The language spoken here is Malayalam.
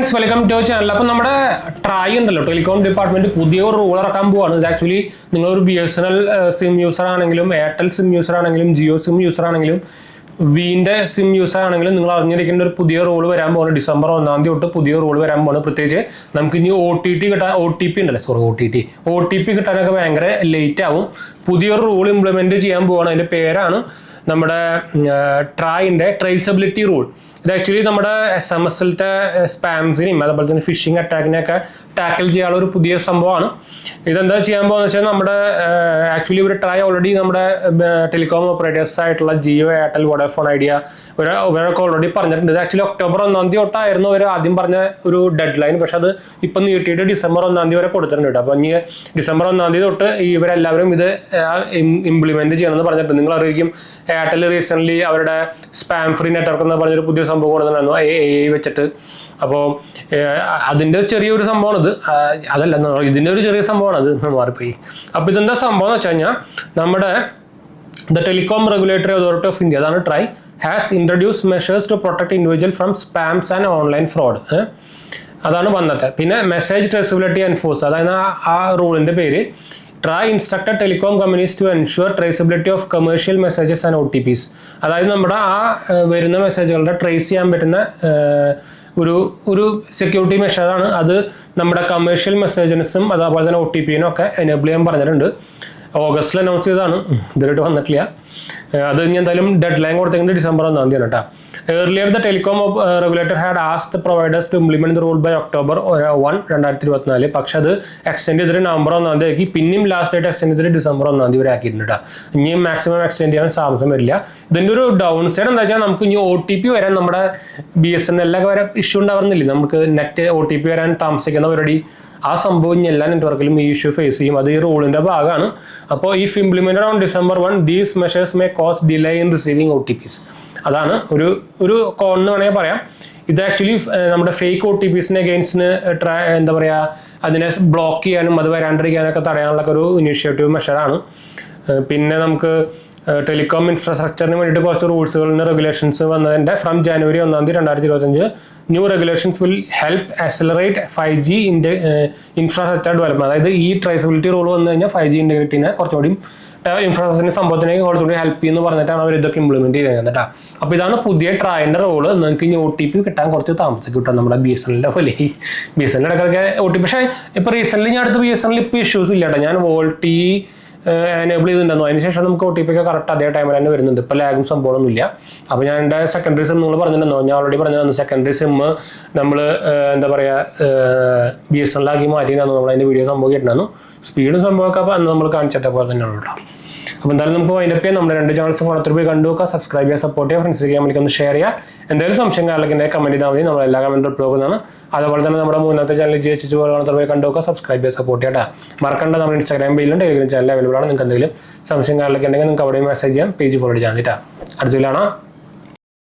Friends, welcome to channel. അപ്പം നമ്മുടെ ട്രൈ ഉണ്ടല്ലോ, ടെലികോം ഡിപ്പാർട്ട്മെന്റ് പുതിയ ഒരു റൂൾ ഇറക്കാൻ പോവാണ്. ഇത് ആക്ച്വലി നിങ്ങളൊരു BSNL സിം യൂസർ ആണെങ്കിലും, എയർടെൽ സിം യൂസർ ആണെങ്കിലും, ജിയോ സിം യൂസർ ആണെങ്കിലും, വിന്റെ സിം യൂസർ ആണെങ്കിലും നിങ്ങൾ അറിഞ്ഞിരിക്കേണ്ട ഒരു പുതിയ റൂൾ വരാൻ പോകുന്നത്. ഡിസംബർ 1 തൊട്ട് പുതിയ റൂൾ വരാൻ പോകുന്നത്. പ്രത്യേകിച്ച് നമുക്ക് ഇനി ഒ ടി പി കിട്ടാനൊക്കെ ഭയങ്കര ലേറ്റ് ആവും. പുതിയൊരു റൂൾ ഇംപ്ലിമെന്റ് ചെയ്യാൻ പോവാണ്. അതിന്റെ പേരാണ് നമ്മുടെ ട്രൈൻ്റെ ട്രേസബിലിറ്റി റൂൾ. ഇത് ആക്ച്വലി നമ്മുടെ SMS-ലത്തെ സ്പാംസിനെയും അതുപോലെ തന്നെ ഫിഷിംഗ് അറ്റാക്കിനെയൊക്കെ ടാക്കിൾ ചെയ്യാനുള്ള ഒരു പുതിയ സംഭവമാണ്. ഇതെന്താ ചെയ്യാൻ പോകുന്നത് വെച്ചാൽ നമ്മുടെ ആക്ച്വലി ഒരു ട്രൈ ഓൾറെഡി നമ്മുടെ ടെലികോം ഓപ്പറേറ്റേഴ്സ് ആയിട്ടുള്ള ജിയോ, എയർടെൽ, വോഡാഫോൺ ഐഡിയ ഇവരൊക്കെ ഓൾറെഡി പറഞ്ഞിട്ടുണ്ട്. ഇത് ആക്ച്വലി ഒക്ടോബർ 1 തൊട്ടായിരുന്നു അവർ ആദ്യം പറഞ്ഞ ഒരു ഡെഡ് ലൈൻ. പക്ഷെ അത് ഇപ്പം നീട്ടിയിട്ട് ഡിസംബർ 1 വരെ കൊടുത്തിട്ടുണ്ട് കേട്ടോ. അപ്പോൾ ഇനി ഡിസംബർ 1 തൊട്ട് ഇവരെല്ലാവരും ഇത് ഇംപ്ലിമെന്റ് ചെയ്യണമെന്ന് പറഞ്ഞിട്ടുണ്ട്. നിങ്ങൾ അറിയിക്കും എയർടെൽ റീസെന്റ് അവരുടെ സ്പാം ഫ്രീ നെറ്റ്വർക്ക് എന്ന് പറഞ്ഞൊരു പുതിയ സംഭവം കൊടുത്തിട്ടുണ്ടായിരുന്നു AI വെച്ചിട്ട്. അപ്പോൾ അതിൻ്റെ ചെറിയൊരു സംഭവമാണ് ഇത്. അതല്ല, ഇതിൻ്റെ ഒരു ചെറിയ സംഭവമാണ് അത്, മാറിപ്പോയി. അപ്പോൾ ഇതെന്താ സംഭവം എന്ന് വെച്ച് കഴിഞ്ഞാൽ നമ്മുടെ the telecom regulatory authority of India, അതാണ് TRAI, has introduce measures to protect individual from spams and online fraud. അതാണ് വന്നത്. പിന്നെ മെസ്സേജ് ട്രേസബിലിറ്റി എൻഫോഴ്സ്, അതായത് ആ റൂളിൻ്റെ പേര് TRAI instructed telecom companies to ensure traceability of commercial messages and OTPs. അതായത് നമ്മുടെ ആ വരുന്ന മെസ്സേജുകളുടെ ട്രേസ് ചെയ്യാൻ പറ്റുന്ന ഒരു സെക്യൂരിറ്റി മെഷറാണ് അത്. നമ്മുടെ കമേഴ്ഷ്യൽ മെസ്സേജസും അതുപോലെ തന്നെ OTPനും ഒക്കെ എനേബിൾ ചെയ്യാൻ പറഞ്ഞിട്ടുണ്ട്. ഓഗസ്റ്റിൽ അനൗൺസ് ചെയ്തതാണ്, ഇതുവരെയായിട്ട് വന്നിട്ടില്ല. അത് ഇനി എന്തായാലും ഡെഡ് ലൈൻ കൊടുത്തെങ്കിൽ ഡിസംബർ 1 കേട്ടോ. Earlier the telecom regulator had asked providers to implement the rule by October 1, 2024. പക്ഷെ അത് എക്സ്റ്റെൻഡ് ചെയ്തിട്ട് നവംബർ 1 ആക്കി. പിന്നെയും ലാസ്റ്റ് ആയിട്ട് എക്സ്റ്റെൻഡ് ചെയ്തിട്ട് ഡിസംബർ 1 വരെ ആക്കിയിട്ടുണ്ട് കേട്ടോ. ഇനിയും മാക്സിമം എക്സ്റ്റെൻഡ് ചെയ്യാൻ സാമസം വരില്ല. ഇതിൻ്റെ ഒരു ഡൗൺ സൈഡ് എന്താ വെച്ചാൽ നമുക്ക് ഇനി OTP വരാൻ നമ്മുടെ BSNL വരെ ഇഷ്യൂ ഉണ്ടാവുന്നില്ല. നമുക്ക് നെറ്റ് OTP വരാൻ താമസിക്കുന്ന പരിപാടി, ആ സംഭവം ഇനി എല്ലാ നെറ്റ്വർക്കിലും ഈ ഇഷ്യൂ ഫേസ് ചെയ്യും. അത് ഈ റൂളിന്റെ ഭാഗമാണ്. അപ്പോൾ if implemented on December 1, these measures may cos delay in receiving OTPs. അതാണ് ഒരു കോൺ എന്ന് വേണമെങ്കിൽ പറയാം. ഇത് ആക്ച്വലി നമ്മുടെ ഫേക്ക് OTPസിനെ അഗെയിൻസ്റ്റിന് എന്താ പറയുക, അതിനെ ബ്ലോക്ക് ചെയ്യാനും അത് വരാണ്ടിരിക്കാനൊക്കെ തടയാനുള്ള ഒരു ഇനീഷ്യേറ്റീവ് മെഷറാണ്. പിന്നെ നമുക്ക് ടെലികോം ഇൻഫ്രാസ്ട്രക്ചറിന് വേണ്ടിയിട്ട് കുറച്ച് റൂൾസുകളിന് റെഗുലേഷൻസ് വന്നതിൻ്റെ from January 1, 2025 new regulations will help accelerate 5G infrastructure development. അതായത് ഈ ട്രേസബിലിറ്റി റൂൾ വന്നു കഴിഞ്ഞാൽ 5G ഇൻറ്റഗ്രിറ്റിനെ കുറച്ചുകൂടി ഇൻഫ്രാസ്ട്രക്ചറിന്റെ സംഭവത്തിനേക്ക് കുറച്ചുകൂടി ഹെൽപ്പ് ചെയ്യുന്നു പറഞ്ഞിട്ടാണ് അവർ ഇതൊക്കെ ഇംപ്ലിമെന്റ് ചെയ്യുന്നത് കേട്ടോ. അപ്പോൾ ഇതാണ് പുതിയ ട്രൈൻ്റെ റോള്. നിങ്ങൾക്ക് ഇനി OTP കിട്ടാൻ കുറച്ച് താമസിക്കും കേട്ടോ. നമ്മുടെ BSNL പോലെ BSNL ഇടയ്ക്കൊക്കെ OTP, പക്ഷേ ഇപ്പോൾ റീസെന്റ് ഞാൻ അടുത്ത് BSNL ഇപ്പോൾ ഇഷ്യൂസ് ഇല്ല കേട്ടോ. ഞാൻ വോൾട്ടി എനേബിൾ ചെയ്തിട്ടുണ്ടായിരുന്നു. അതിനുശേഷം നമുക്ക് OTP ഒക്കെ കറക്റ്റ് അതേ ടൈമിൽ തന്നെ വരുന്നുണ്ട്. ഇപ്പോൾ ലാഗും സംഭവമൊന്നുമില്ല. അപ്പോൾ ഞാൻ എൻ്റെ സെക്കൻഡറി സിം നിങ്ങൾ പറഞ്ഞിട്ടുണ്ടോ, ഞാൻ ഓൾറെഡി പറഞ്ഞിരുന്നു. സെക്കൻഡറി സിം നമ്മൾ എന്താ പറയുക BSNL ആക്കി മാറ്റിയിരുന്നു. നമ്മൾ അതിൻ്റെ വീഡിയോ സംഭവം കേട്ടിരുന്നു. സ്പീഡും സംഭവമൊക്കെ അപ്പോൾ അന്ന് നമ്മൾ കാണിച്ചിട്ട പോലെ തന്നെയാണ് കേട്ടോ. അപ്പോൾ എന്തായാലും നമുക്ക് വൈൻഡപ്പ് ചെയ്യാം. നമ്മുടെ 2 ചാനൽസ് ഓണത്തിൽ പോയി കണ്ടു നോക്കുക, സബ്സ്ക്രൈബ് ചെയ്യുക, സപ്പോർട്ട് ചെയ്യുക, ഫ്രണ്ട്സിലേക്ക് നമുക്ക് ഒന്ന് ഷെയർ ചെയ്യുക. എന്തെങ്കിലും സംശയം കാര്യങ്ങളൊക്കെ കമൻറ്റ് ചെയ്താൽ മതി. നമ്മൾ എല്ലാ കമൻറ്റും റിപ്ലൈ കൊടുക്കുന്നതാണ്. അതുപോലെ തന്നെ നമ്മുടെ 3ാമത്തെ ചാനൽ GH ഓണത്തിൽ പോയി കണ്ടു നോക്കുക, സബ്സ്ക്രൈബ് ചെയ്യുക, സപ്പോർട്ട് ചെയ്യുക. മറക്കണ്ട, നമ്മുടെ Instagram പേജിലും ടെലിഗ്രാം ചാനൽ അവൈലബിൾ ആണ്. നിങ്ങൾക്ക് എന്തെങ്കിലും സംശയം കാര്യങ്ങളൊക്കെ ഉണ്ടെങ്കിൽ നിങ്ങൾക്ക് അവിടെ മെസ്സേജ് ചെയ്യാം. പേജ് ഫോളോ ചെയ്യാൻ കേട്ടോ. അടുത്ത